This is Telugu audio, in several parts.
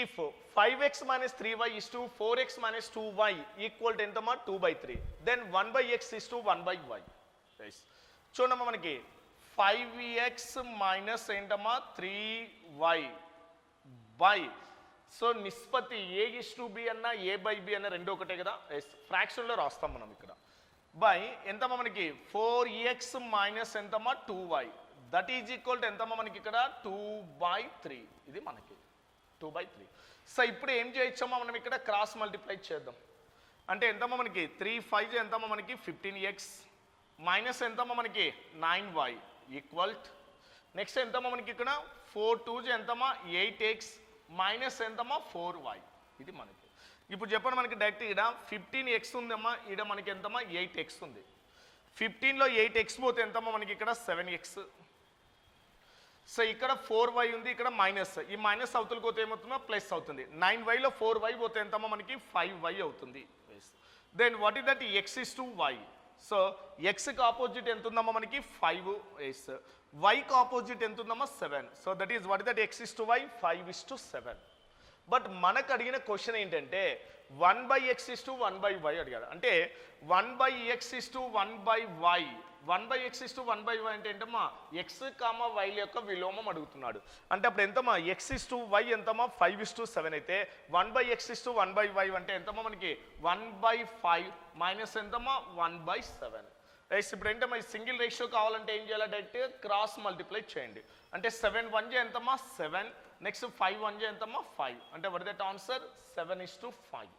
if 5x minus 3y is to 4x minus 2y equal to ఎంతమా 2/3, then 1/x is to 1/y. చూడమ్మా మనకి 5x minus ఏంటమ్మా 3y by, సో నిష్పత్తి a is to b అన్న a/b అన్న రెండు ఒకటే కదా, ఫ్రాక్షన్లో రాస్తాం మనం ఇక్కడ. బై ఎంతమ్మా మనకి 4x మైనస్ ఎంతమ్మా 2y, that is equal to ఎంతమ్మా మనకి ఇక్కడ 2/3, ఇది మనకి 2/3. సో ఇప్పుడు ఏం చేయొచ్చమ్మా మనం ఇక్కడ క్రాస్ మల్టిప్లై చేద్దాం. అంటే ఎంతమ్మా మనకి 3 5 ఎంతమ్మా మనకి 15x మైనస్ ఎంతమ్మా మనకి 9y ఈక్వల్ నెక్స్ట్ ఎంతమ్మా మనకి ఇక్కడ 4 2 ఎంతమ్మా 8x మైనస్ ఎంతమ్మా 4y, ఇది మనకి. ఇప్పుడు చెప్పండి మనకి డైరెక్ట్ ఇక్కడ 15x ఉందమ్మా, ఇక్కడ మనకి ఎంతమ్మా 8x ఉంది. 15లో 8x పోతే ఎంతమ్మా మనకి ఇక్కడ 7x. సో ఇక్కడ 4y ఉంది, ఇక్కడ మైనస్, ఈ మైనస్ అవతలకి పోతే ఏమవుతుందో ప్లస్ అవుతుంది. 9yలో 4y పోతే ఎంతమ్మా మనకి 5y అవుతుంది. Then what is that x is to y. So ఎక్స్కి ఆపోజిట్ ఎంత ఉందమ్మా మనకి 5, వైకి ఆపోజిట్ ఎంత ఉందమ్మా 7. So that is what is that x is to y 5 is to 7. But మనకు అడిగిన క్వశ్చన్ ఏంటంటే 1/x is to 1/y అడిగాడు. అంటే 1/x is to 1/y, 1/x is to 1/y అంటే ఏంటమ్మా x, y యొక్క విలోమం అడుగుతున్నాడు. అంటే అప్పుడు ఎంతమ్మా x is to y ఎంతమ్మా 5 is to 7 అయితే 1/x is to 1/y అంటే ఎంతమ్మా మనకి 1/5 మైనస్ ఎంతమ్మా 1/7. ఇప్పుడు ఏంటమ్మా ఈ సింగిల్ రేషియో కావాలంటే ఏం చేయాలి, డైరెక్ట్ క్రాస్ మల్టిప్లై చేయండి. అంటే 7 1 ఎంతమ్మా 7, నెక్స్ట్ 5 1 ఎంతమ్మా 5, అంటే what is that answer 7 is to 5.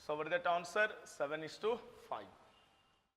So what is that answer 7 is to 5.